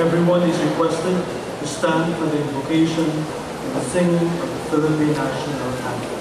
Everyone is requested to stand for the invocation and the singing of the Philippine National Anthem.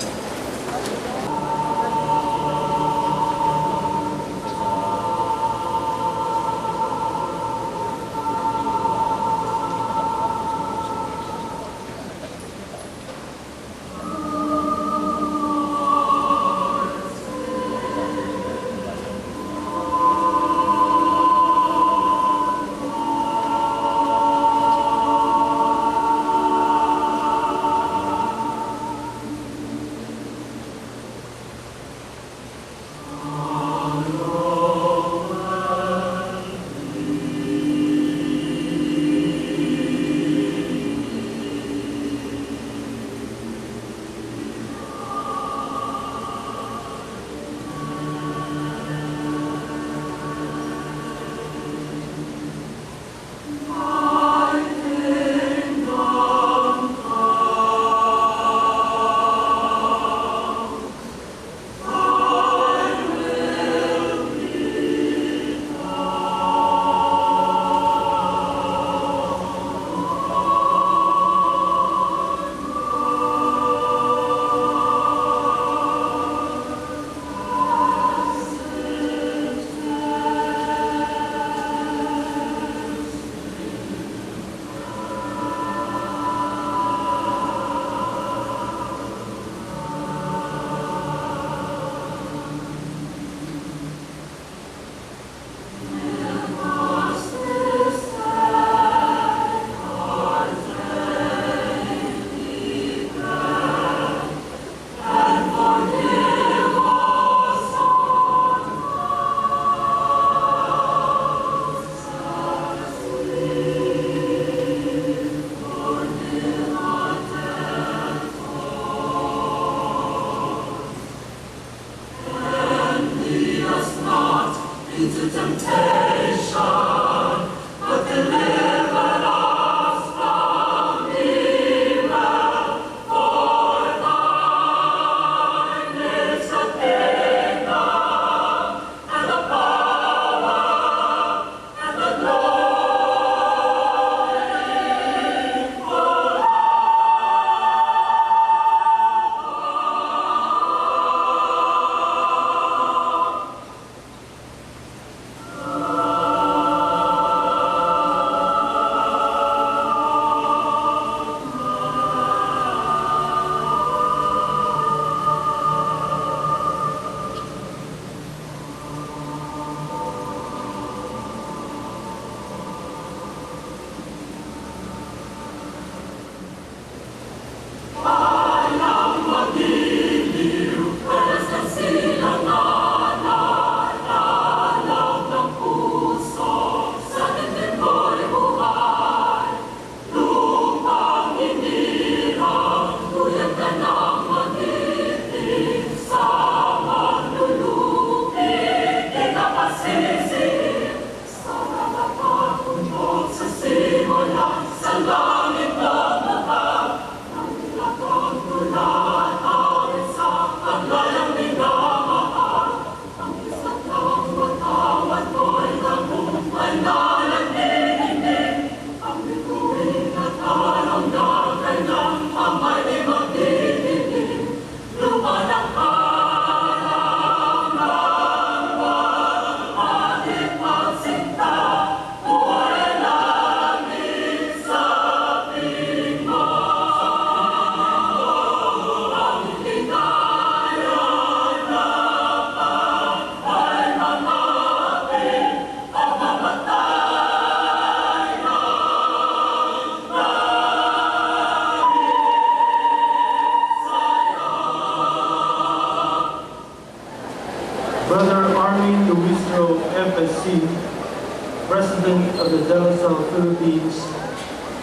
President of the De La Salle Philippines,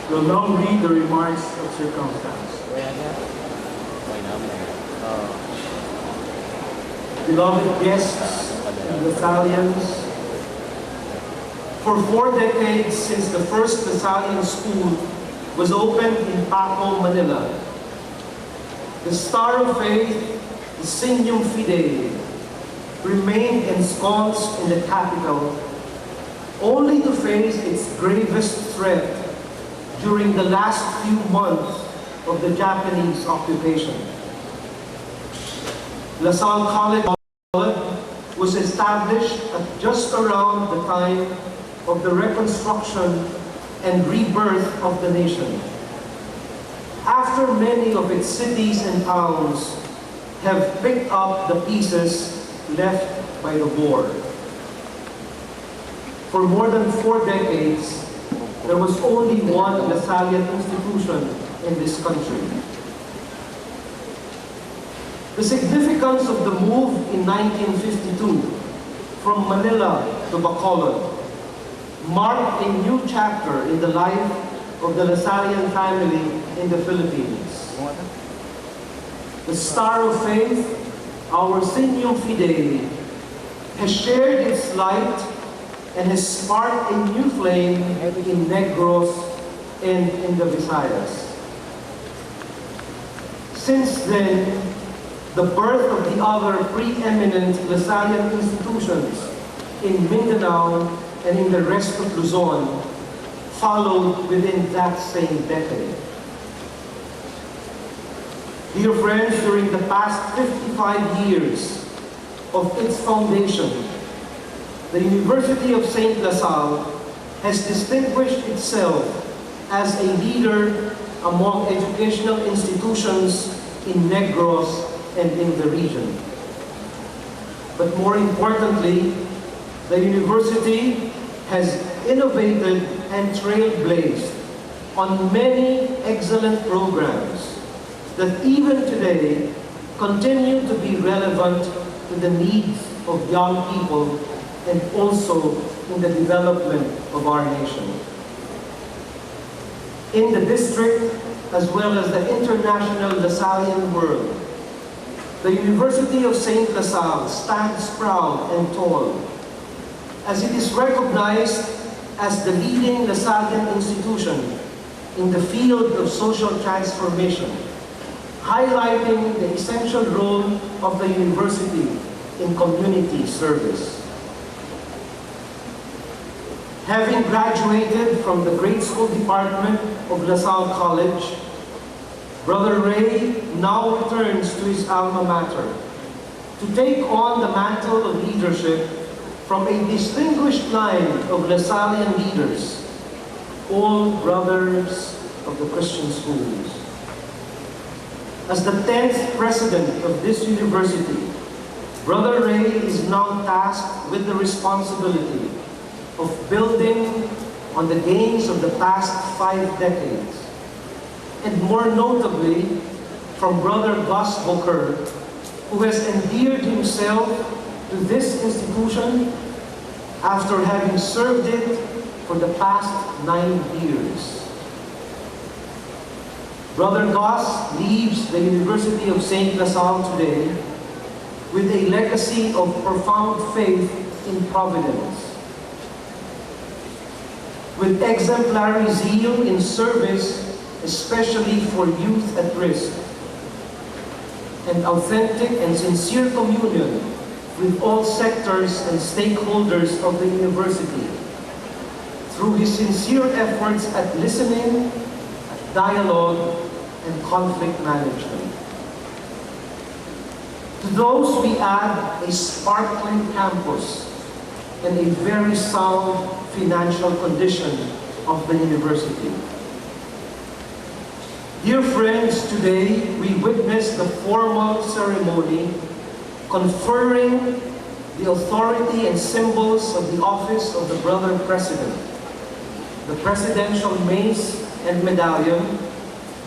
will now read the remarks of circumstance. Beloved guests and Thessalians, for 4 decades since the first Thessalian school was opened in Paco, Manila, the Star of Faith, the Signum Fidei, remained ensconced in the capital only to face its gravest threat during the last few months of the Japanese occupation. Salle College was established at just around the time of the reconstruction and rebirth of the nation, after many of its cities and towns have picked up the pieces left by the war. For more than 4 decades, there was only one Lasallian institution in this country. The significance of the move in 1952 from Manila to Bacolod marked a new chapter in the life of the Lasallian family in the Philippines. The Star of Faith, our Signum Fidei, has shared its light and has sparked a new flame in Negros and in the Visayas. Since then, the birth of the other preeminent Lasallian institutions in Mindanao and in the rest of Luzon followed within that same decade. Dear friends, during the past 55 years of its foundation, the University of St. LaSalle has distinguished itself as a leader among educational institutions in Negros and in the region. But more importantly, the university has innovated and trailblazed on many excellent programs that even today continue to be relevant to the needs of young people and also in the development of our nation. In the district, as well as the international Lasallian world, the University of St. LaSalle stands proud and tall, as it is recognized as the leading Lasallian institution in the field of social transformation, highlighting the essential role of the university in community service. Having graduated from the grade school department of LaSalle College, Brother Ray now returns to his alma mater to take on the mantle of leadership from a distinguished line of Lasallian leaders, all brothers of the Christian schools. As the 10th president of this university, Brother Ray is now tasked with the responsibility of building on the gains of the past 5 decades, and more notably from Brother Gus Booker, who has endeared himself to this institution after having served it for the past 9 years. Brother Gus leaves the University of St. LaSalle today with a legacy of profound faith in providence, with exemplary zeal in service, especially for youth at risk, and authentic and sincere communion with all sectors and stakeholders of the university through his sincere efforts at listening, dialogue, and conflict management. To those we add a sparkling campus and a very sound financial condition of the university. Dear friends, today we witness the formal ceremony conferring the authority and symbols of the office of the Brother President, the Presidential Mace and Medallion,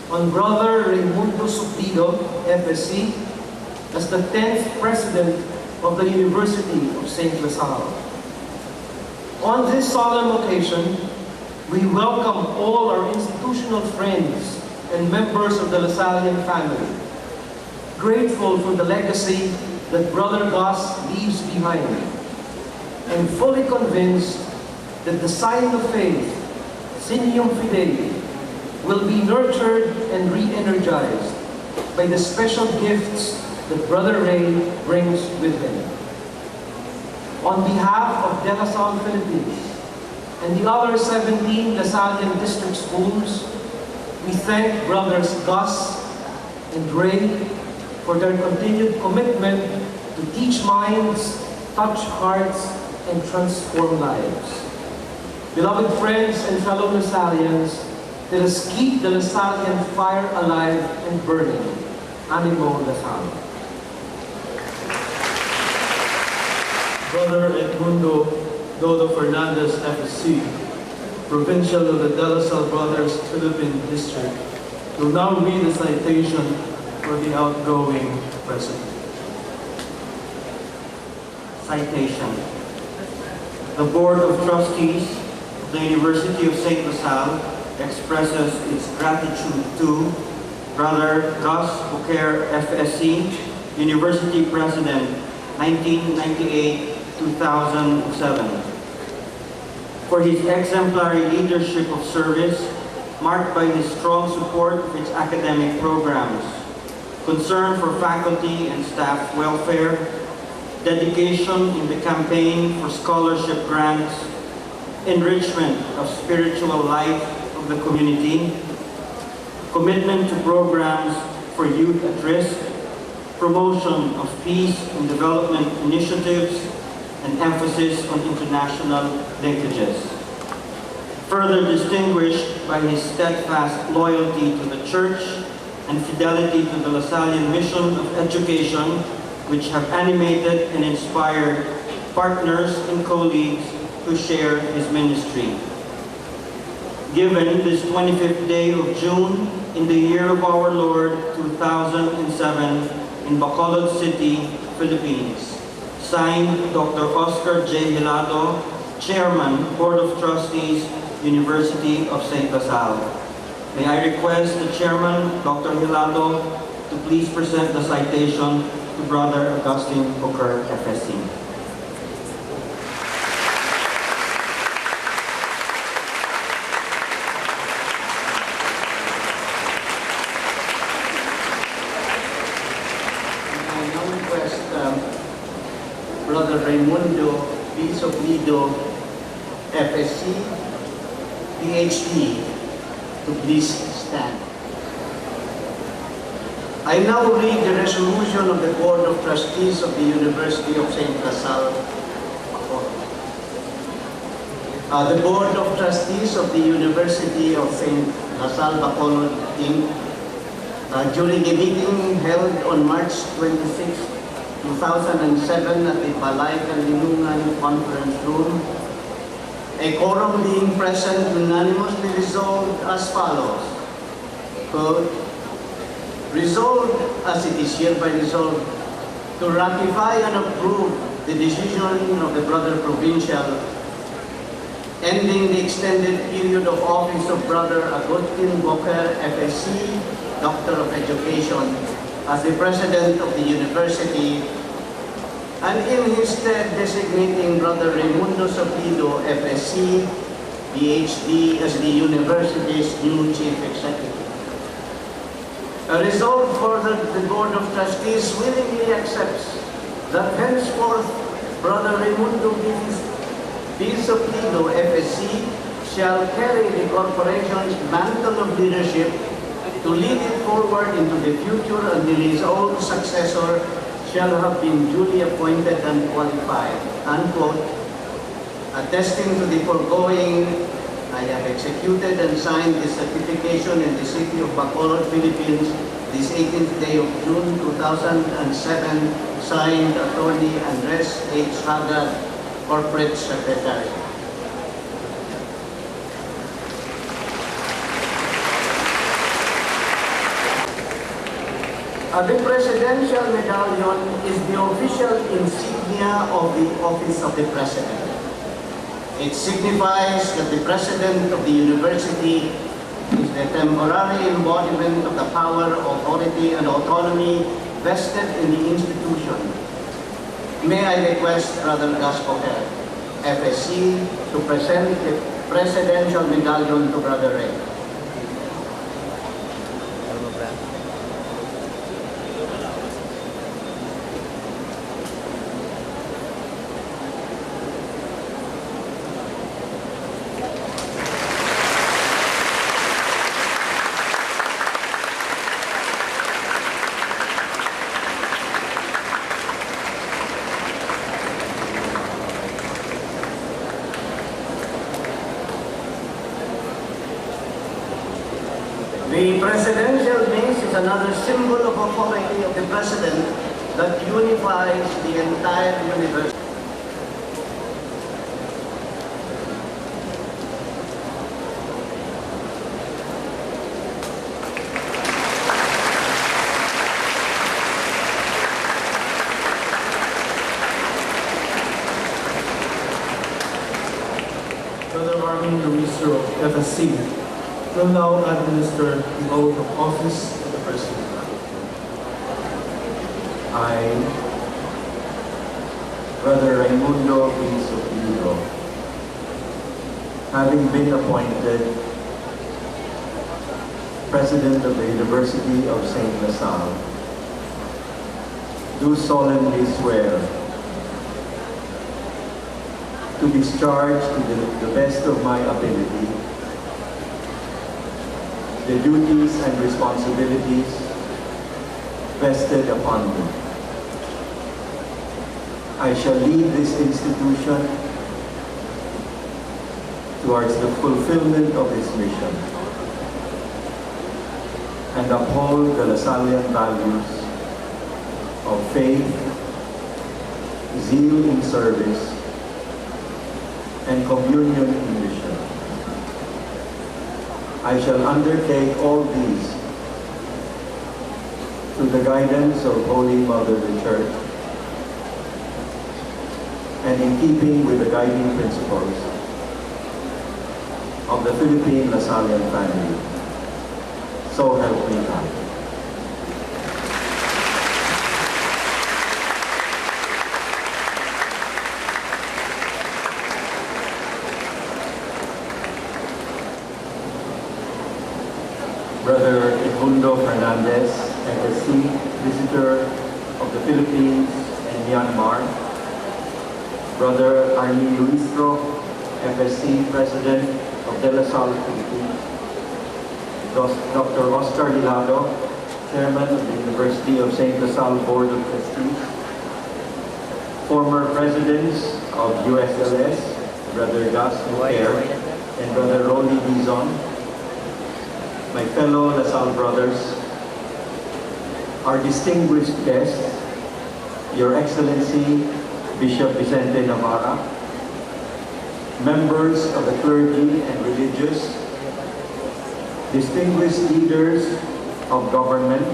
on Brother Raymundo Suplido, FSC, as the 10th President of the University of St. LaSalle. On this solemn occasion, we welcome all our institutional friends and members of the Lasallian family, grateful for the legacy that Brother Gus leaves behind, and fully convinced that the sign of faith, Signum Fidei, will be nurtured and re-energized by the special gifts that Brother Ray brings with him. On behalf of De La Salle Philippines, and the other 17 Lasallian district schools, we thank Brothers Gus and Ray for their continued commitment to teach minds, touch hearts, and transform lives. Beloved friends and fellow Lasallians, let us keep the Lasallian fire alive and burning. Animo Lasal. Brother Raymundo Dodo Fernandez, FSC, Provincial of the De La Salle Brothers Philippine District, will now read a citation for the outgoing President. Citation. The Board of Trustees of the University of St. LaSalle expresses its gratitude to Brother Gus Booker, FSC, University President, 1998-2007, for his exemplary leadership of service marked by his strong support of its academic programs, concern for faculty and staff welfare, dedication in the campaign for scholarship grants, enrichment of spiritual life of the community, commitment to programs for youth at risk, promotion of peace and development initiatives, and emphasis on international linkages. Further distinguished by his steadfast loyalty to the Church and fidelity to the Lasallian mission of education, which have animated and inspired partners and colleagues who share his ministry. Given this 25th day of June in the year of our Lord 2007 in Bacolod City, Philippines. Signed, Dr. Oscar J. Hilado, Chairman, Board of Trustees, University of St. LaSalle. May I request the Chairman, Dr. Hilado, to please present the citation to Brother Augustine Booker, FSC. Brother Raymundo B. Suplido, FSC, PhD, to please stand. I now read the resolution of the Board of Trustees of the University of St. LaSalle. The Board of Trustees of the University of St. LaSalle Bacolod, Inc., during a meeting held on March 26, 2007 at the Balay Kanlungan Conference Room, a quorum being present unanimously resolved as follows. Quote, resolved as it is hereby resolved to ratify and approve the decision of the Brother Provincial ending the extended period of office of Brother Agustin Booker, FSC, Doctor of Education, as the President of the University, and in his stead designating Brother Raymundo Suplido, FSC, PhD, as the University's new Chief Executive. Resolved further, the Board of Trustees willingly accepts that henceforth Brother Raymundo B. Suplido, FSC, shall carry the corporation's mantle of leadership to lead it forward into the future until his own successor shall have been duly appointed and qualified. Unquote. Attesting to the foregoing, I have executed and signed this certification in the city of Bacolod, Philippines, this 18th day of June 2007, signed Attorney Andres H. Haggard, Corporate Secretary. The Presidential Medallion is the official insignia of the Office of the President. It signifies that the President of the University is the temporary embodiment of the power, authority, and autonomy vested in the institution. May I request Brother Gus Booker, FSC, to present the Presidential Medallion to Brother Ray. The presidential mace is another symbol of authority of the president that unifies the entire universe. Brother Raymundo of FSC will now administer the oath of office of the President. I, Brother Raymundo Suplido, having been appointed President of the University of St. LaSalle, do solemnly swear to discharge to the best of my ability the duties and responsibilities vested upon me. I shall lead this institution towards the fulfillment of its mission and uphold the Lasallian values of faith, zeal in service, and communion in mission. I shall undertake all these through the guidance of Holy Mother the Church and in keeping with the guiding principles of the Philippine Lasallian family. So help me God. Brother Raymundo Fernandez, FSC, visitor of the Philippines and Myanmar. Brother Arnie Luistro, FSC, President of De La Salle, Philippines. Dr. Oscar Hilado, Chairman of the University of St. LaSalle Board of Trustees. Former Presidents of USLS, Brother Gus MULTER and Brother Rolly Dizon. My fellow LaSalle brothers, our distinguished guests, Your Excellency, Bishop Vicente Navarra, members of the clergy and religious, distinguished leaders of government,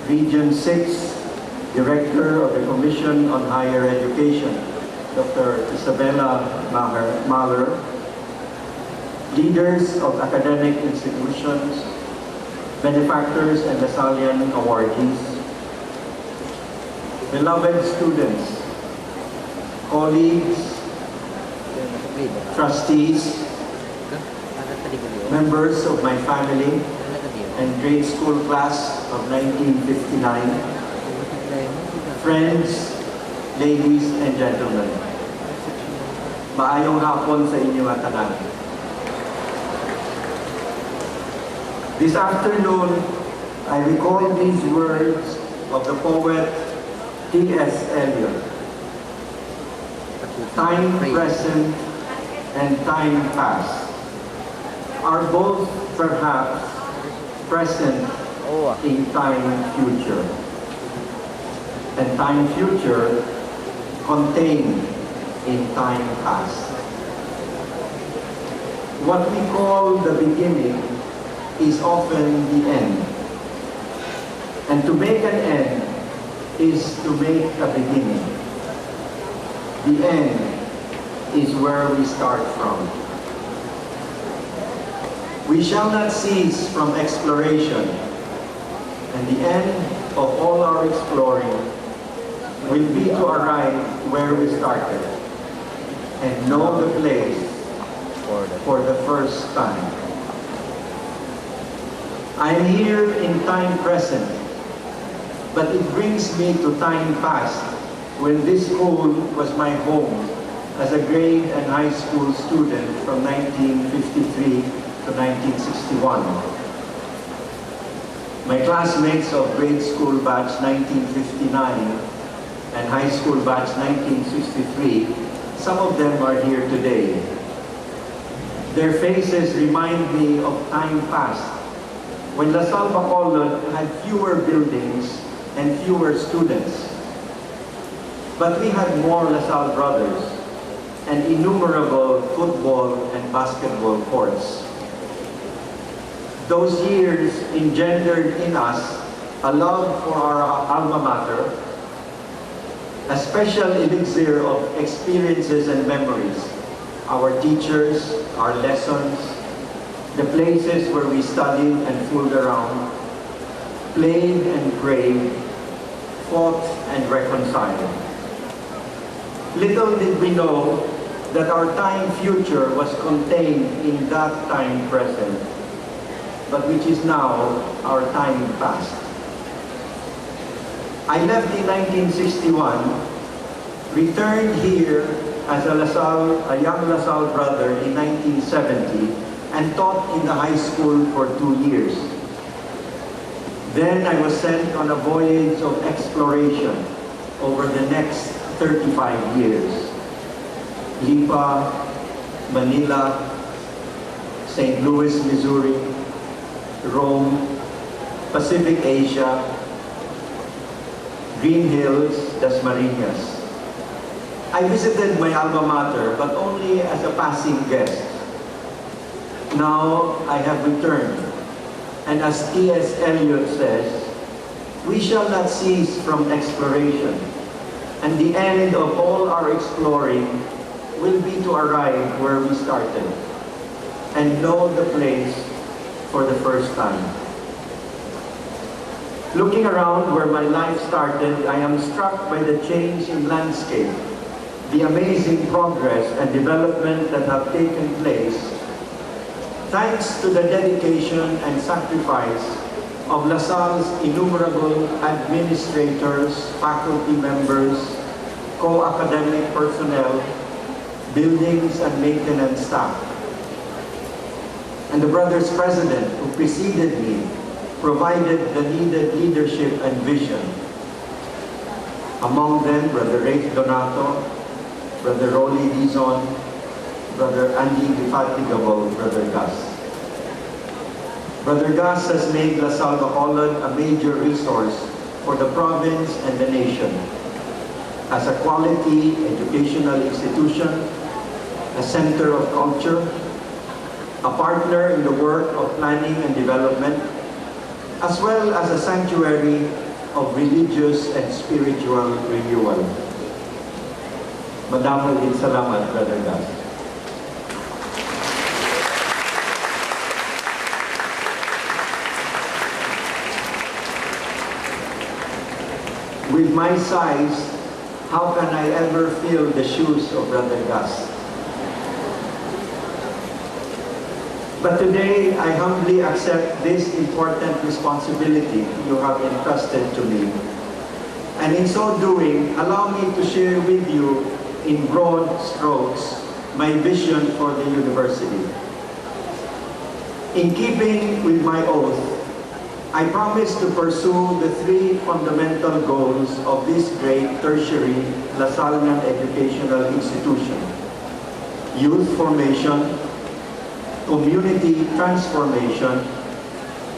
Region 6, Director of the Commission on Higher Education, Dr. Isabella Mahler, leaders of academic institutions, benefactors and Lasallian awardees, beloved students, colleagues, trustees, members of my family and grade school class of 1959, friends, ladies and gentlemen, maayong hapon sa inyo at tanan. This afternoon, I recall these words of the poet T.S. Eliot. Time present and time past are both perhaps present in time future, and time future contained in time past. What we call the beginning is often the end. And to make an end is to make a beginning. The end is where we start from. We shall not cease from exploration, and the end of all our exploring will be to arrive where we started and know the place for the first time. I am here in time present, but it brings me to time past, when this school was my home as a grade and high school student from 1953 to 1961. My classmates of grade school batch 1959 and high school batch 1963, some of them are here today. Their faces remind me of time past when LaSalle Bacolod had fewer buildings and fewer students. But we had more LaSalle brothers and innumerable football and basketball courts. Those years engendered in us a love for our alma mater, a special elixir of experiences and memories, our teachers, our lessons, the places where we studied and fooled around, played and prayed, fought and reconciled. Little did we know that our time future was contained in that time present, but which is now our time past. I left in 1961, returned here as a young LaSalle brother in 1970, and taught in the high school for 2 years. Then I was sent on a voyage of exploration over the next 35 years. Lipa, Manila, St. Louis, Missouri, Rome, Pacific Asia, Green Hills, Dasmariñas. I visited my alma mater, but only as a passing guest. Now I have returned, and as T.S. Eliot says, we shall not cease from exploration, and the end of all our exploring will be to arrive where we started and know the place for the first time. Looking around where my life started, I am struck by the change in landscape, the amazing progress and development that have taken place thanks to the dedication and sacrifice of LaSalle's innumerable administrators, faculty members, co-academic personnel, buildings and maintenance staff. And the Brothers President who preceded me provided the needed leadership and vision. Among them, Brother Ray Donato, Brother Rolly Dizon, Brother Andy Defatigable, Brother Gus. Brother Gus has made LaSalle Bacolod a major resource for the province and the nation as a quality educational institution, a center of culture, a partner in the work of planning and development, as well as a sanctuary of religious and spiritual renewal. Madamul din salamat, Brother Gus. With my size, how can I ever fill the shoes of Brother Gus? But today, I humbly accept this important responsibility you have entrusted to me. And in so doing, allow me to share with you in broad strokes my vision for the university. In keeping with my oath, I promise to pursue the 3 fundamental goals of this great tertiary Lasallian educational institution: youth formation, community transformation,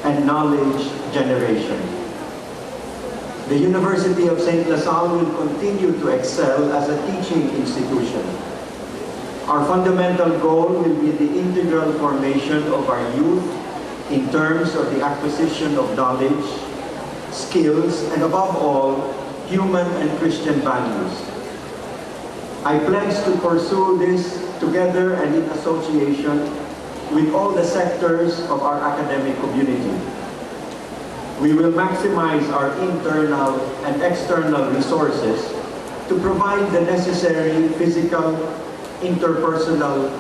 and knowledge generation. The University of St. LaSalle will continue to excel as a teaching institution. Our fundamental goal will be the integral formation of our youth in terms of the acquisition of knowledge, skills, and above all, human and Christian values. I pledge to pursue this together and in association with all the sectors of our academic community. We will maximize our internal and external resources to provide the necessary physical, interpersonal,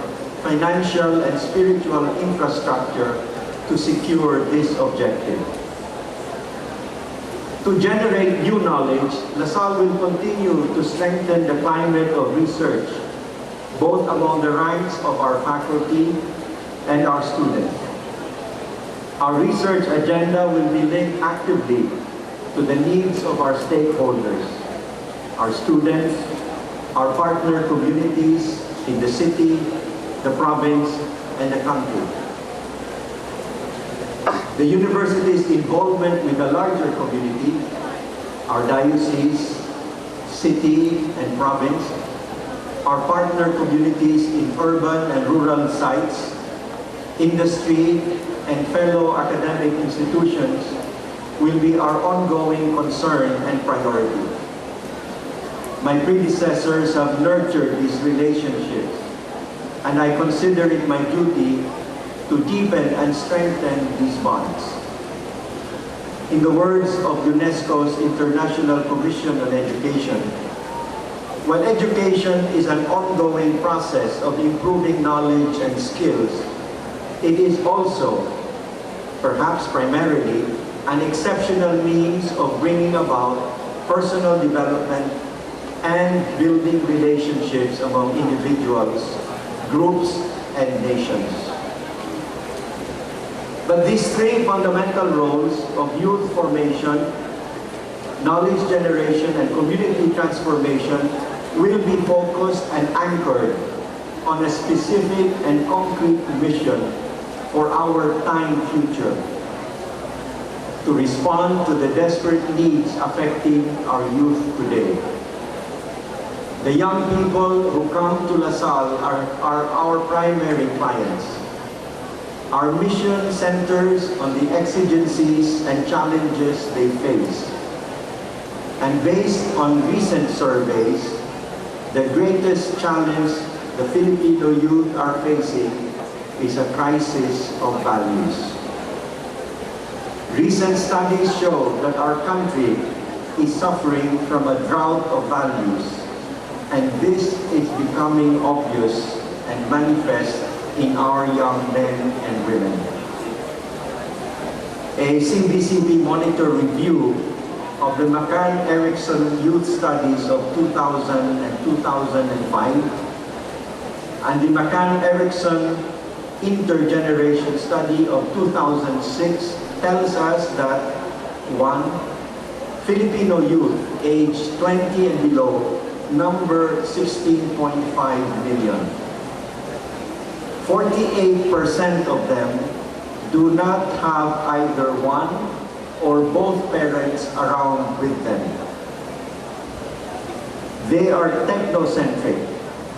financial, and spiritual infrastructure to secure this objective. To generate new knowledge, LaSalle will continue to strengthen the climate of research, both among the ranks of our faculty and our students. Our research agenda will be linked actively to the needs of our stakeholders, our students, our partner communities in the city, the province, and the country. The university's involvement with the larger community, our diocese, city, and province, our partner communities in urban and rural sites, industry, and fellow academic institutions will be our ongoing concern and priority. My predecessors have nurtured these relationships, and I consider it my duty to deepen and strengthen these bonds. In the words of UNESCO's International Commission on Education, while education is an ongoing process of improving knowledge and skills, it is also, perhaps primarily, an exceptional means of bringing about personal development and building relationships among individuals, groups, and nations. But these three fundamental roles of youth formation, knowledge generation, and community transformation will be focused and anchored on a specific and concrete mission for our time future, to respond to the desperate needs affecting our youth today. The young people who come to LaSalle are our primary clients. Our mission centers on the exigencies and challenges they face. And based on recent surveys, the greatest challenge the Filipino youth are facing is a crisis of values. Recent studies show that our country is suffering from a drought of values, and this is becoming obvious and manifest in our young men and women. A CBCP Monitor review of the McCann-Erickson Youth Studies of 2000 and 2005 and the McCann-Erickson Intergeneration Study of 2006 tells us that 1. Filipino youth aged 20 and below number 16.5 million. 48% of them do not have either one or both parents around with them. They are technocentric.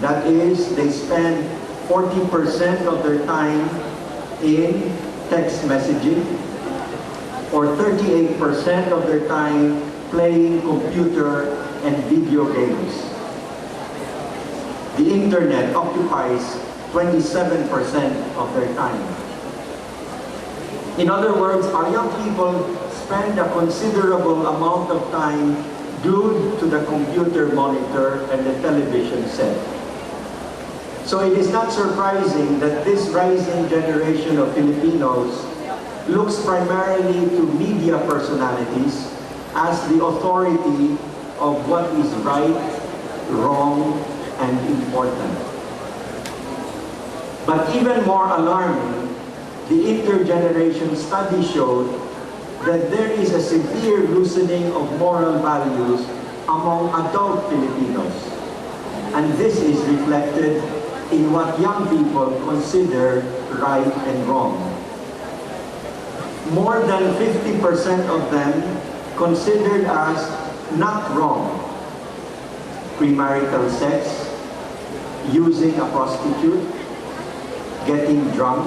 That is, they spend 40% of their time in text messaging or 38% of their time playing computer and video games. The internet occupies 27% of their time. In other words, our young people spend a considerable amount of time glued to the computer monitor and the television set. So it is not surprising that this rising generation of Filipinos looks primarily to media personalities as the authority of what is right, wrong, and important. But even more alarming, the intergeneration study showed that there is a severe loosening of moral values among adult Filipinos. And this is reflected in what young people consider right and wrong. More than 50% of them considered as not wrong premarital sex, using a prostitute, getting drunk,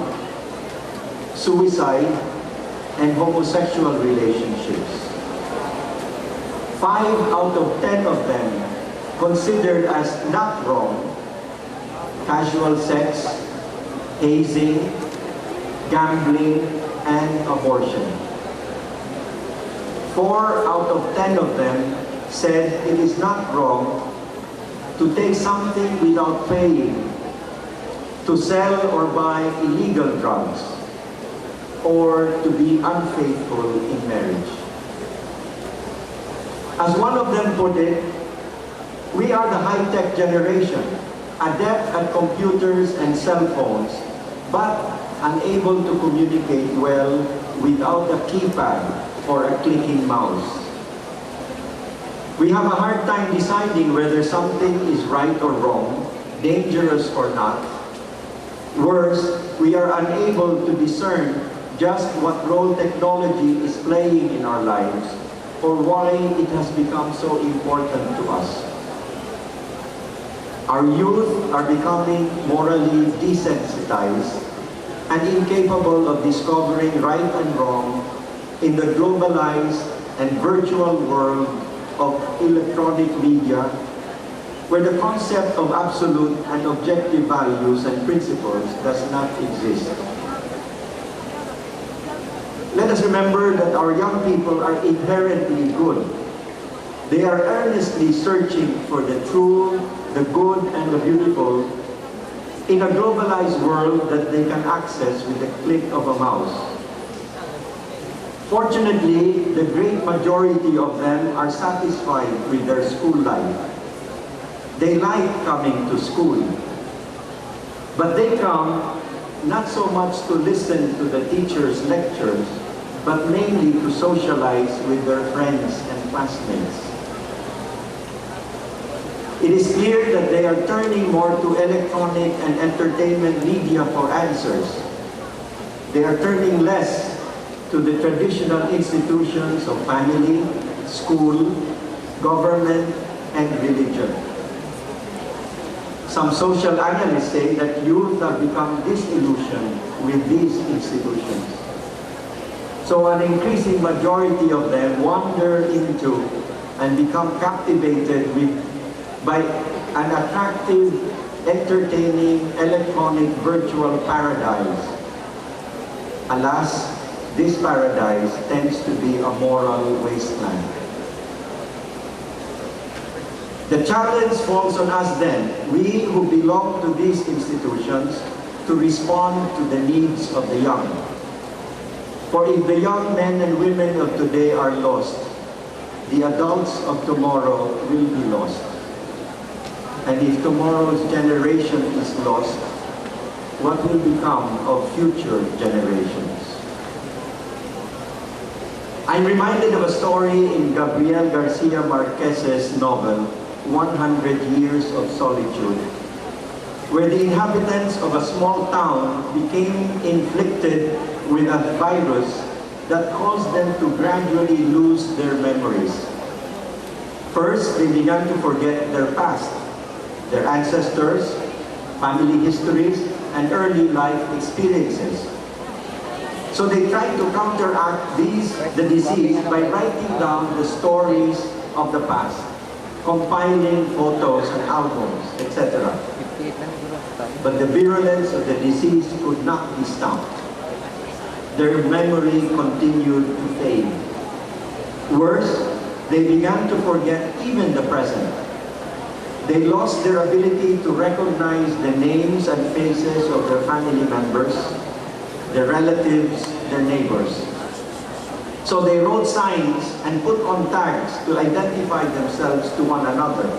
suicide, and homosexual relationships. 5 out of 10 of them considered as not wrong casual sex, hazing, gambling, and abortion. 4 out of 10 of them said it is not wrong to take something without paying, to sell or buy illegal drugs, or to be unfaithful in marriage. As one of them put it, we are the high-tech generation, adept at computers and cell phones, but unable to communicate well without a keypad or a clicking mouse. We have a hard time deciding whether something is right or wrong, dangerous or not. Worse, we are unable to discern just what role technology is playing in our lives or why it has become so important to us. Our youth are becoming morally desensitized and incapable of discovering right and wrong in the globalized and virtual world of electronic media, where the concept of absolute and objective values and principles does not exist. Let us remember that our young people are inherently good. They are earnestly searching for the true, the good, and the beautiful in a globalized world that they can access with the click of a mouse. Fortunately, the great majority of them are satisfied with their school life. They like coming to school. But they come not so much to listen to the teacher's lectures, but mainly to socialize with their friends and classmates. It is clear that they are turning more to electronic and entertainment media for answers. They are turning less to the traditional institutions of family, school, government, and religion. Some social analysts say that youth have become disillusioned with these institutions. So an increasing majority of them wander into and become captivated by an attractive, entertaining, electronic virtual paradise. Alas, this paradise tends to be a moral wasteland. The challenge falls on us then, we who belong to these institutions, to respond to the needs of the young. For if the young men and women of today are lost, the adults of tomorrow will be lost. And if tomorrow's generation is lost, what will become of future generations? I'm reminded of a story in Gabriel Garcia Marquez's novel, 100 Years of Solitude, where the inhabitants of a small town became inflicted with a virus that caused them to gradually lose their memories. First, they began to forget their past, their ancestors, family histories, and early life experiences. So they tried to counteract the disease by writing down the stories of the past, compiling photos and albums, etc. But the virulence of the disease could not be stopped. Their memory continued to fade. Worse, they began to forget even the present. They lost their ability to recognize the names and faces of their family members, their relatives, their neighbors. So they wrote signs and put on tags to identify themselves to one another.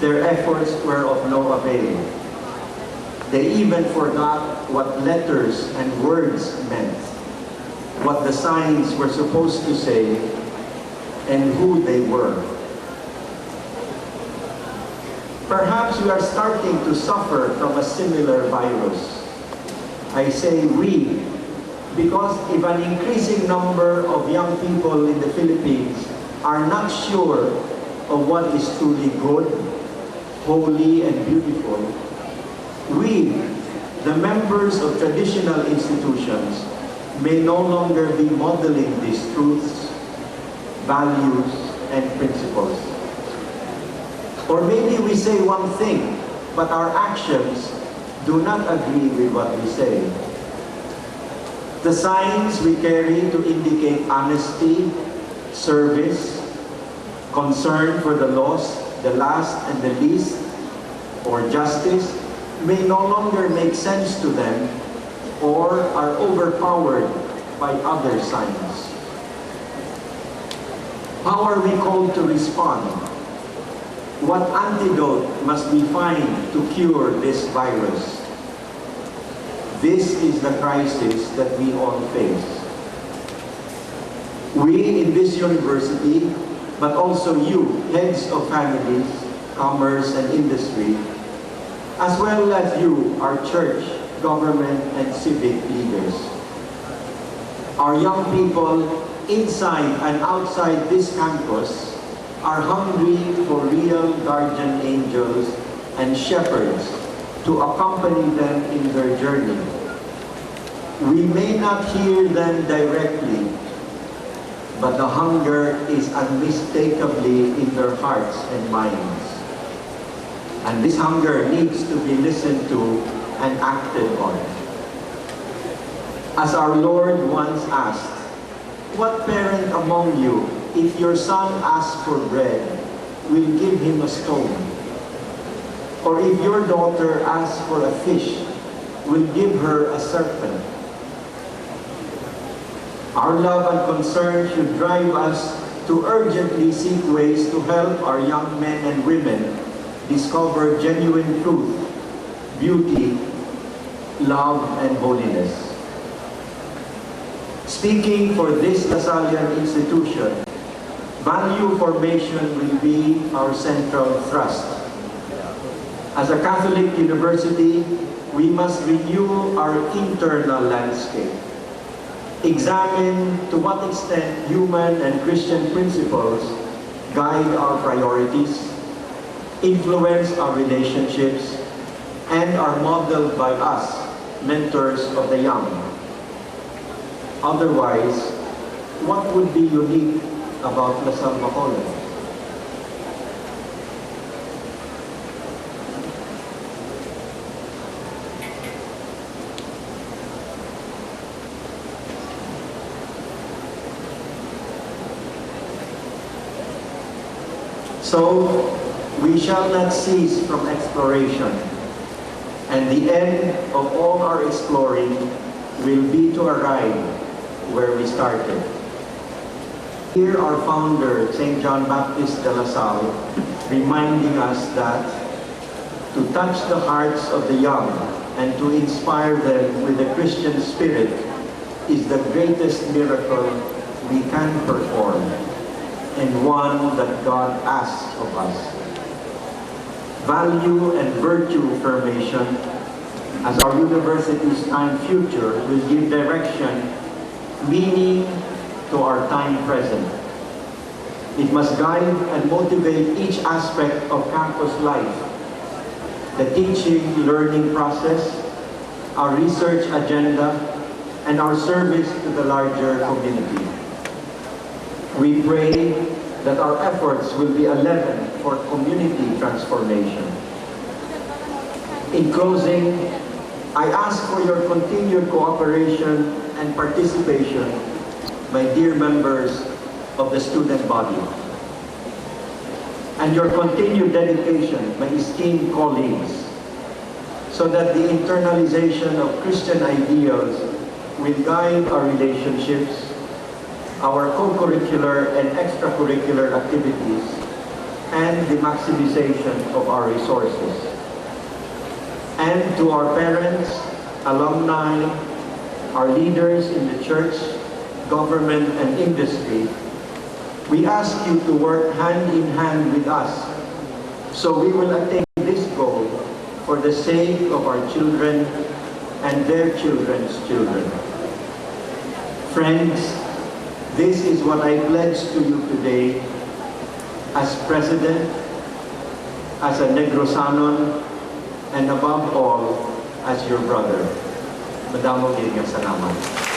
Their efforts were of no avail. They even forgot what letters and words meant, what the signs were supposed to say, and who they were. Perhaps we are starting to suffer from a similar virus. I say we, because if an increasing number of young people in the Philippines are not sure of what is truly good, holy, and beautiful, we, the members of traditional institutions, may no longer be modeling these truths, values, and principles. Or maybe we say one thing, but our actions do not agree with what we say. The signs we carry to indicate honesty, service, concern for the lost, the last and the least, or justice, may no longer make sense to them or are overpowered by other signs. How are we called to respond? What antidote must we find to cure this virus? This is the crisis that we all face. We in this university, but also you, heads of families, commerce, and industry, as well as you, our church, government, and civic leaders. Our young people inside and outside this campus are hungry for real guardian angels and shepherds to accompany them in their journey. We may not hear them directly, but the hunger is unmistakably in their hearts and minds. And this hunger needs to be listened to and acted on. As our Lord once asked, "What parent among you, if your son asks for bread, will give him a stone? Or if your daughter asks for a fish, will give her a serpent?" Our love and concern should drive us to urgently seek ways to help our young men and women discover genuine truth, beauty, love, and holiness. Speaking for this Lasallian institution, value formation will be our central thrust. As a Catholic university, we must renew our internal landscape. Examine to what extent human and Christian principles guide our priorities, influence our relationships, and are modeled by us, mentors of the young. Otherwise, what would be unique about Salle Bacolod? So, we shall not cease from exploration, and the end of all our exploring will be to arrive where we started. Here our founder, St. John Baptist de La Salle, reminding us that to touch the hearts of the young and to inspire them with the Christian spirit is the greatest miracle we can perform, and one that God asks of us. Value and virtue formation as our university's time future will give direction, meaning to our time present. It must guide and motivate each aspect of campus life, the teaching, learning process, our research agenda, and our service to the larger community. We pray that our efforts will be a leaven for community transformation. In closing, I ask for your continued cooperation and participation, my dear members of the student body, and your continued dedication, my esteemed colleagues, so that the internalization of Christian ideals will guide our relationships, our co-curricular and extracurricular activities, and the maximization of our resources. And to our parents, alumni, our leaders in the church, government, and industry, we ask you to work hand in hand with us so we will attain this goal for the sake of our children and their children's children. Friends, this is what I pledge to you today as President, as a Negrosanon, and above all, as your brother. Madamo Gilga Salamat.